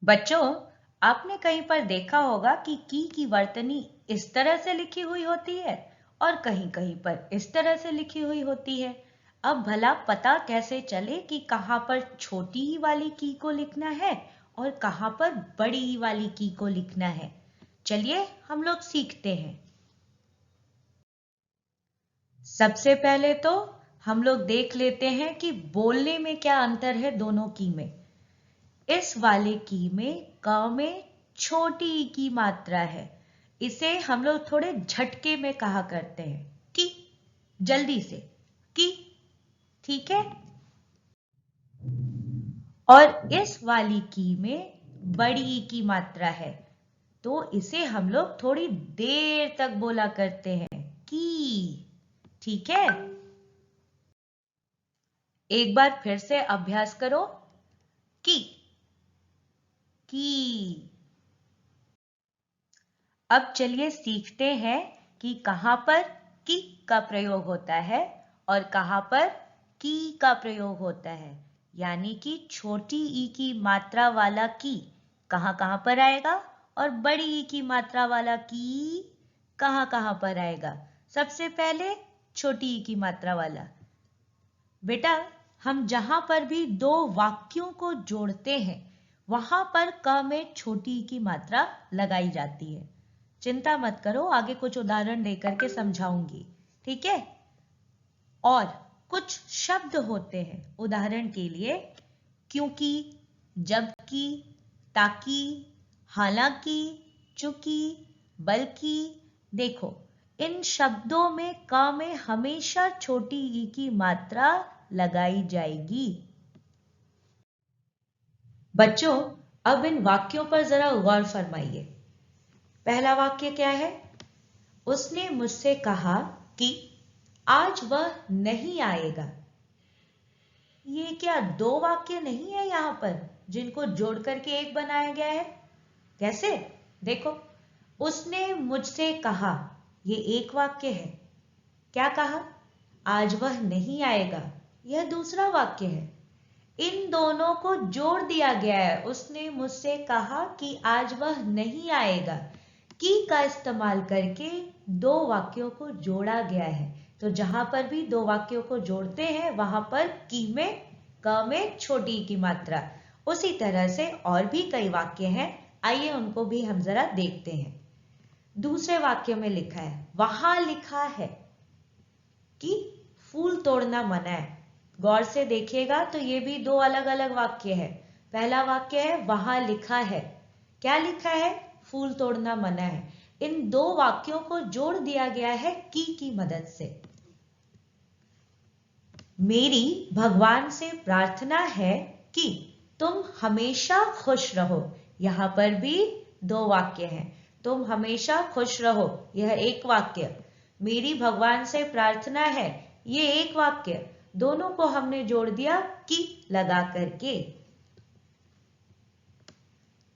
बच्चों, आपने कहीं पर देखा होगा कि की वर्तनी इस तरह से लिखी हुई होती है और कहीं कहीं पर इस तरह से लिखी हुई होती है। अब भला पता कैसे चले कि कहाँ पर छोटी वाली की को लिखना है और कहाँ पर बड़ी वाली की को लिखना है। चलिए हम लोग सीखते हैं। सबसे पहले तो हम लोग देख लेते हैं कि बोलने में क्या अंतर है दोनों की में। इस वाले की में क में छोटी ई की मात्रा है। इसे हम लोग थोड़े झटके में कहा करते हैं कि, जल्दी से कि, ठीक है। और इस वाली की में बड़ी ई की मात्रा है, तो इसे हम लोग थोड़ी देर तक बोला करते हैं की, ठीक है। एक बार फिर से अभ्यास करो की की। अब चलिए सीखते हैं कि कहां पर की का प्रयोग होता है और कहां पर की का प्रयोग होता है। यानी कि छोटी ई की मात्रा वाला की कहां कहां पर आएगा और बड़ी ई की मात्रा वाला की कहां कहां पर आएगा। सबसे पहले छोटी ई की मात्रा वाला। बेटा, हम जहां पर भी दो वाक्यों को जोड़ते हैं वहां पर क में छोटी ई की मात्रा लगाई जाती है। चिंता मत करो, आगे कुछ उदाहरण देकर के समझाऊंगी, ठीक है। और कुछ शब्द होते हैं, उदाहरण के लिए क्योंकि, जबकि, ताकि, हालांकि, चूंकि, बल्कि। देखो, इन शब्दों में क में हमेशा छोटी ई की मात्रा लगाई जाएगी। बच्चों, अब इन वाक्यों पर जरा गौर फरमाइए। पहला वाक्य क्या है? उसने मुझसे कहा कि आज वह नहीं आएगा। ये क्या दो वाक्य नहीं है यहां पर जिनको जोड़ करके एक बनाया गया है? कैसे? देखो, उसने मुझसे कहा, ये एक वाक्य है। क्या कहा? आज वह नहीं आएगा, यह दूसरा वाक्य है। इन दोनों को जोड़ दिया गया है। उसने मुझसे कहा कि आज वह नहीं आएगा, की का इस्तेमाल करके दो वाक्यों को जोड़ा गया है। तो जहां पर भी दो वाक्यों को जोड़ते हैं वहां पर की में, क में छोटी की मात्रा। उसी तरह से और भी कई वाक्य हैं, आइए उनको भी हम जरा देखते हैं। दूसरे वाक्य में लिखा है, वहां लिखा है कि फूल तोड़ना मना है। गौर से देखिएगा तो ये भी दो अलग अलग वाक्य है। पहला वाक्य है वहां लिखा है, क्या लिखा है? फूल तोड़ना मना है। इन दो वाक्यों को जोड़ दिया गया है की मदद से। मेरी भगवान से प्रार्थना है कि तुम हमेशा खुश रहो। यहां पर भी दो वाक्य हैं। तुम हमेशा खुश रहो, यह एक वाक्य। मेरी भगवान से प्रार्थना है, ये एक वाक्य। दोनों को हमने जोड़ दिया की लगा करके।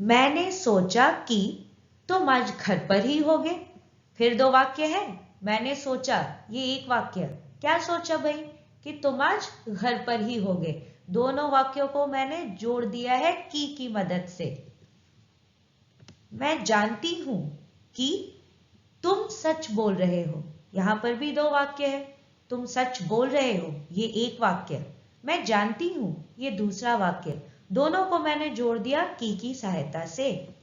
मैंने सोचा कि तुम आज घर पर ही होगे। फिर दो वाक्य है। मैंने सोचा, ये एक वाक्य। क्या सोचा भाई? कि तुम आज घर पर ही होगे। दोनों वाक्यों को मैंने जोड़ दिया है की मदद से। मैं जानती हूं कि तुम सच बोल रहे हो। यहां पर भी दो वाक्य है। तुम सच बोल रहे हो, ये एक वाक्य। मैं जानती हूं, ये दूसरा वाक्य। दोनों को मैंने जोड़ दिया की सहायता से।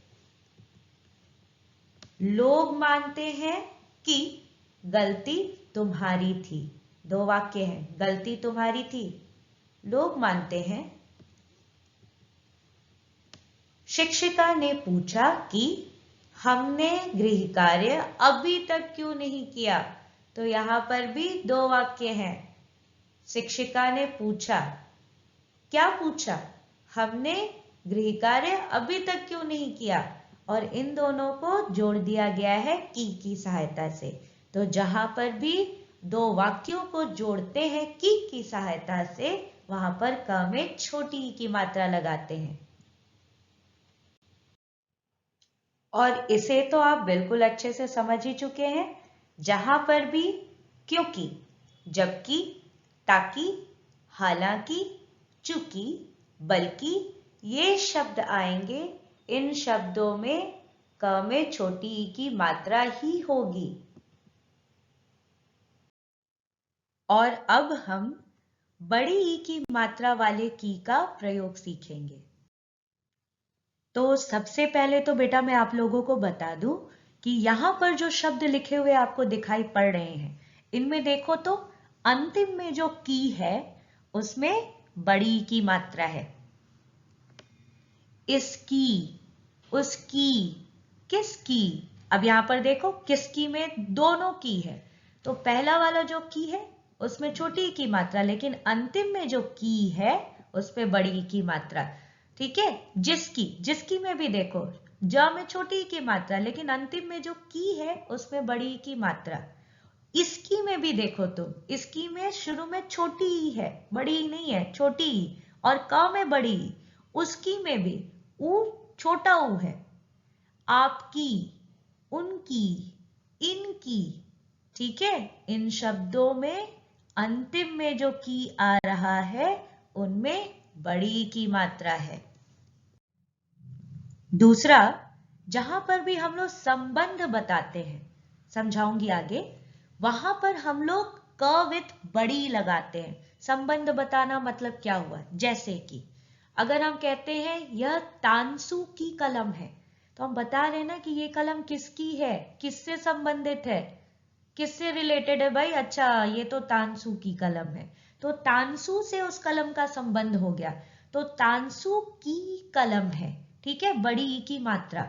लोग मानते हैं कि गलती तुम्हारी थी। दो वाक्य हैं, गलती तुम्हारी थी, लोग मानते हैं। शिक्षिका ने पूछा कि हमने गृह कार्य अभी तक क्यों नहीं किया। तो यहां पर भी दो वाक्य हैं। शिक्षिका ने पूछा, क्या पूछा? हमने गृह कार्य अभी तक क्यों नहीं किया। और इन दोनों को जोड़ दिया गया है की सहायता से। तो जहां पर भी दो वाक्यों को जोड़ते हैं की सहायता से, वहां पर क में छोटी ई की मात्रा लगाते हैं। और इसे तो आप बिल्कुल अच्छे से समझ ही चुके हैं। जहां पर भी क्योंकि, जबकि, ताकि, हालांकि, चूंकि, बल्कि ये शब्द आएंगे, इन शब्दों में क में छोटी ई की मात्रा ही होगी। और अब हम बड़ी ई की मात्रा वाले की का प्रयोग सीखेंगे। तो सबसे पहले तो बेटा मैं आप लोगों को बता दूं कि यहां पर जो शब्द लिखे हुए आपको दिखाई पड़ रहे हैं, इनमें देखो तो अंतिम में जो की है उसमें बड़ी ई की मात्रा है। इसकी, उसकी, किसकी। अब यहां पर देखो किसकी में दोनों की है, तो पहला वाला जो की है उसमें छोटी ई की मात्रा, लेकिन अंतिम में जो की है उसमें बड़ी ई की मात्रा। ठीक है। जिसकी, जिसकी में भी देखो ज में छोटी ई की मात्रा, लेकिन अंतिम में जो की है उसमें बड़ी ई की मात्रा। इसकी में भी देखो तुम, इसकी में शुरू में छोटी ई है, बड़ी ई नहीं है, छोटी ई, और क में बड़ी ई। उसकी में भी ऊ छोटा ऊ है। आपकी, उनकी, इनकी। ठीक है। इन शब्दों में अंतिम में जो की आ रहा है उनमें बड़ी ई की मात्रा है। दूसरा, जहां पर भी हम लोग संबंध बताते हैं, समझाऊंगी आगे, वहां पर हम लोग क विथ बड़ी लगाते हैं। संबंध बताना मतलब क्या हुआ, जैसे कि अगर हम कहते हैं यह तानसू की कलम है, तो हम बता रहे हैं ना कि ये कलम किसकी है, किससे संबंधित है, किससे रिलेटेड है भाई। अच्छा, ये तो तानसू की कलम है, तो तानसू से उस कलम का संबंध हो गया, तो तानसू की कलम है। ठीक है, बड़ी ई की मात्रा।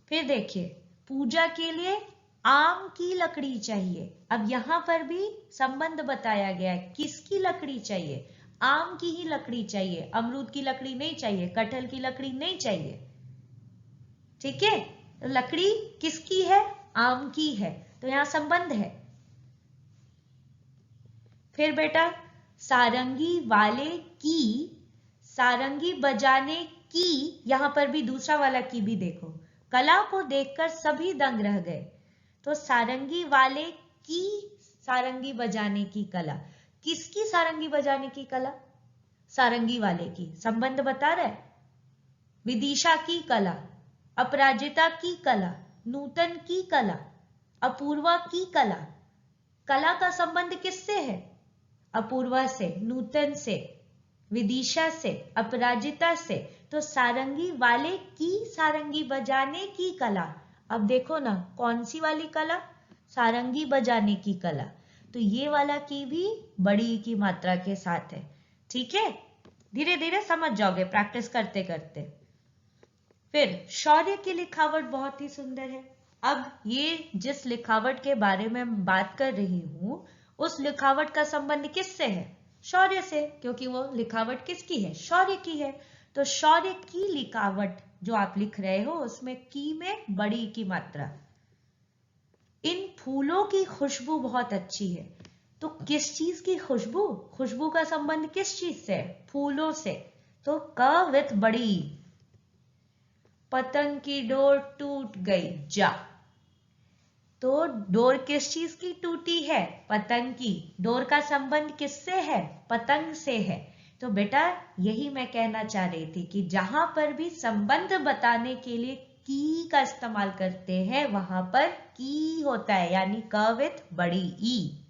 फिर देखिए, पूजा के लिए आम की लकड़ी चाहिए। अब यहां पर भी संबंध बताया गया है, किसकी लकड़ी चाहिए, आम की ही लकड़ी चाहिए, अमरूद की लकड़ी नहीं चाहिए, कटहल की लकड़ी नहीं चाहिए। ठीक है, तो लकड़ी किसकी है, आम की है, तो यहां संबंध है। फिर बेटा, सारंगी वाले की, सारंगी बजाने की, यहां पर भी दूसरा वाला की भी देखो, कला को देखकर सभी दंग रह गए, तो सारंगी वाले की सारंगी बजाने की कला। किसकी सारंगी बजाने की कला, सारंगी वाले की, संबंध बता रहा है। विदिशा की कला, अपराजिता की कला, नूतन की कला, अपूर्वा की कला। कला का संबंध किससे है, अपूर्वा से, नूतन से, विदिशा से, अपराजिता से। तो सारंगी वाले की सारंगी बजाने की कला। अब देखो ना, कौन सी वाली कला, सारंगी बजाने की कला, तो ये वाला की भी बड़ी की मात्रा के साथ है। ठीक है, धीरे धीरे समझ जाओगे प्रैक्टिस करते करते। फिर शौर्य की लिखावट बहुत ही सुंदर है। अब ये जिस लिखावट के बारे में बात कर रही हूं, उस लिखावट का संबंध किससे है, शौर्य से, क्योंकि वो लिखावट किसकी है, शौर्य की है। तो शौर्य की लिखावट जो आप लिख रहे हो उसमें की में बड़ी की मात्रा। इन फूलों की खुशबू बहुत अच्छी है, तो किस चीज की खुशबू, खुशबू का संबंध किस चीज से, फूलों से, तो क विथ बड़ी। पतंग की डोर टूट गई, जा, तो डोर किस चीज की टूटी है, पतंग की। डोर का संबंध किससे है, पतंग से है। तो बेटा यही मैं कहना चाह रही थी कि जहां पर भी संबंध बताने के लिए की का इस्तेमाल करते हैं वहां पर की होता है, यानी क विथ बड़ी ई।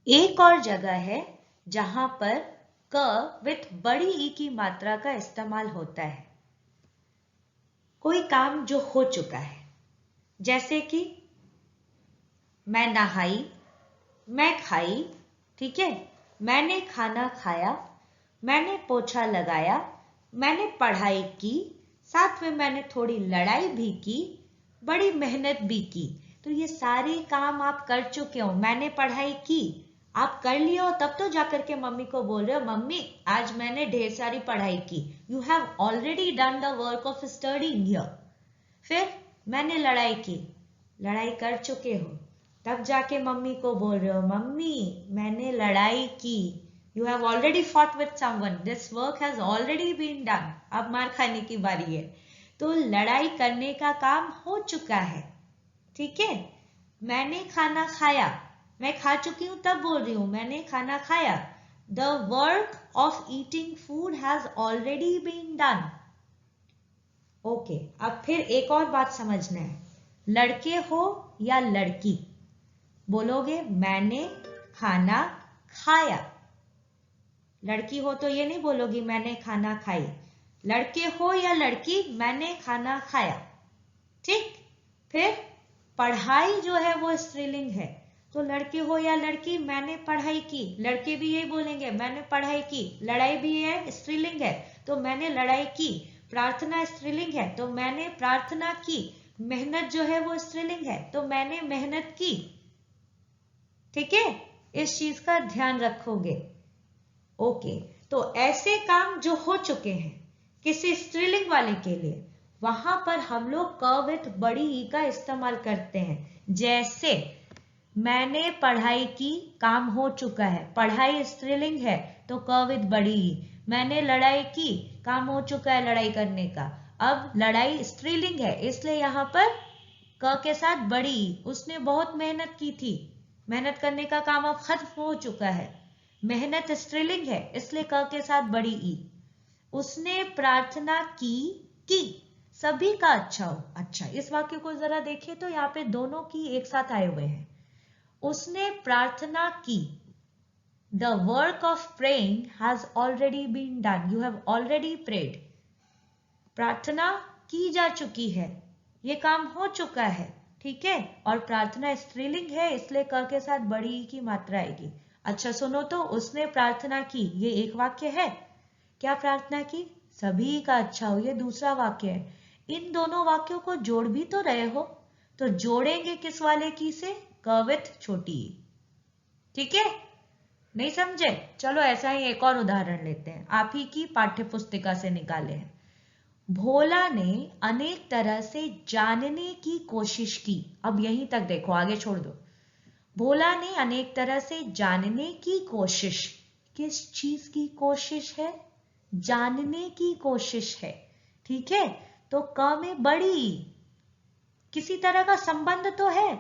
एक और जगह है जहां पर क विथ बड़ी ई की मात्रा का इस्तेमाल होता है, कोई काम जो हो चुका है, जैसे कि मैं नहाई, मैं खाई। ठीक है, मैंने खाना खाया, मैंने पोछा लगाया, मैंने पढ़ाई की, साथ में मैंने थोड़ी लड़ाई भी की, बड़ी मेहनत भी की। तो ये सारे काम आप कर चुके हो। मैंने पढ़ाई की, आप कर लिए हो, तब तो जाकर के मम्मी को बोल रहे हो मम्मी आज मैंने ढेर सारी पढ़ाई की। You have already done the work of studying here. फिर मैंने लड़ाई की, लड़ाई कर चुके हो, तब जाके मम्मी को बोल रहे हो मम्मी मैंने लड़ाई की। You have already fought with someone, this work has already been done, अब मार खाने की बारी है। तो लड़ाई करने का काम हो चुका है। ठीक है, मैंने खाना खाया, मैं खा चुकी हूं तब बोल रही हूं मैंने खाना खाया, the work of eating food has already been done. Okay, अब फिर एक और बात समझना है, लड़के हो या लड़की, बोलोगे मैंने खाना खाया। लड़की हो तो ये नहीं बोलोगी मैंने खाना खाई। लड़के हो या लड़की, मैंने खाना खाया। ठीक, फिर पढ़ाई जो है वो स्त्रीलिंग है, तो लड़के हो या लड़की, मैंने पढ़ाई की। लड़के भी यही बोलेंगे मैंने पढ़ाई की। लड़ाई भी है स्त्रीलिंग है, तो मैंने लड़ाई की। प्रार्थना स्त्रीलिंग है, तो मैंने प्रार्थना की। मेहनत जो है वो स्त्रीलिंग है, तो मैंने मेहनत की। ठीक है, इस चीज का ध्यान रखोगे। ओके, तो ऐसे काम जो हो चुके हैं किसी स्त्रीलिंग वाले के लिए, वहां पर हम लोग क विथ बड़ी ई का इस्तेमाल करते हैं। जैसे मैंने पढ़ाई की, काम हो चुका है, पढ़ाई स्त्रीलिंग है तो क विथ बड़ी ई। मैंने लड़ाई की, काम हो चुका है लड़ाई करने का, अब लड़ाई स्त्रीलिंग है इसलिए यहां पर क के साथ बड़ी ई। उसने बहुत मेहनत की थी, मेहनत करने का काम अब खत्म हो चुका है। मेहनत स्त्रीलिंग है इसलिए क के साथ बड़ी ई। उसने प्रार्थना की सभी का अच्छा हो। अच्छा, इस वाक्य को जरा देखिए तो यहाँ पे दोनों की एक साथ आए हुए हैं। उसने प्रार्थना की, the work of praying has already been done, you have already prayed. प्रार्थना की जा चुकी है, ये काम हो चुका है। ठीक है, और प्रार्थना स्त्रीलिंग है इसलिए क के साथ बड़ी ई की मात्रा आएगी। अच्छा सुनो तो, उसने प्रार्थना की, ये एक वाक्य है। क्या प्रार्थना की? सभी का अच्छा हो, ये दूसरा वाक्य है। इन दोनों वाक्यों को जोड़ भी तो रहे हो, तो जोड़ेंगे किस वाले की से? क विथ छोटी ई। ठीक है, नहीं समझे? चलो ऐसा ही एक और उदाहरण लेते हैं, आप ही की पाठ्य पुस्तिका से निकाले हैं। भोला ने अनेक तरह से जानने की कोशिश की। अब यहीं तक देखो, आगे छोड़ दो। भोला ने अनेक तरह से जानने की कोशिश, किस चीज की कोशिश है? जानने की कोशिश है। ठीक है, तो क में बड़ी किसी तरह का संबंध तो है।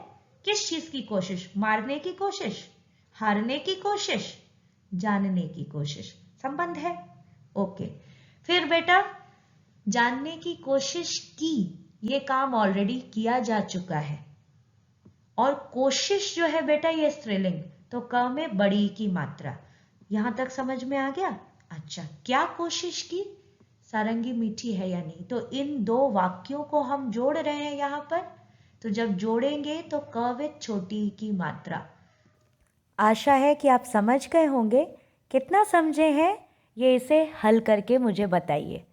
किस चीज की कोशिश? मारने की कोशिश, हारने की कोशिश, जानने की कोशिश, संबंध है। ओके, फिर बेटा जानने की कोशिश की, ये काम ऑलरेडी किया जा चुका है। और कोशिश जो है बेटा ये स्त्रीलिंग, तो क में बड़ी की मात्रा। यहां तक समझ में आ गया? अच्छा, क्या कोशिश की? सारंगी मीठी है या नहीं? तो इन दो वाक्यों को हम जोड़ रहे हैं यहां पर, तो जब जोड़ेंगे तो क विथ छोटी की मात्रा। आशा है कि आप समझ गए होंगे। कितना समझे हैं ये इसे हल करके मुझे बताइए।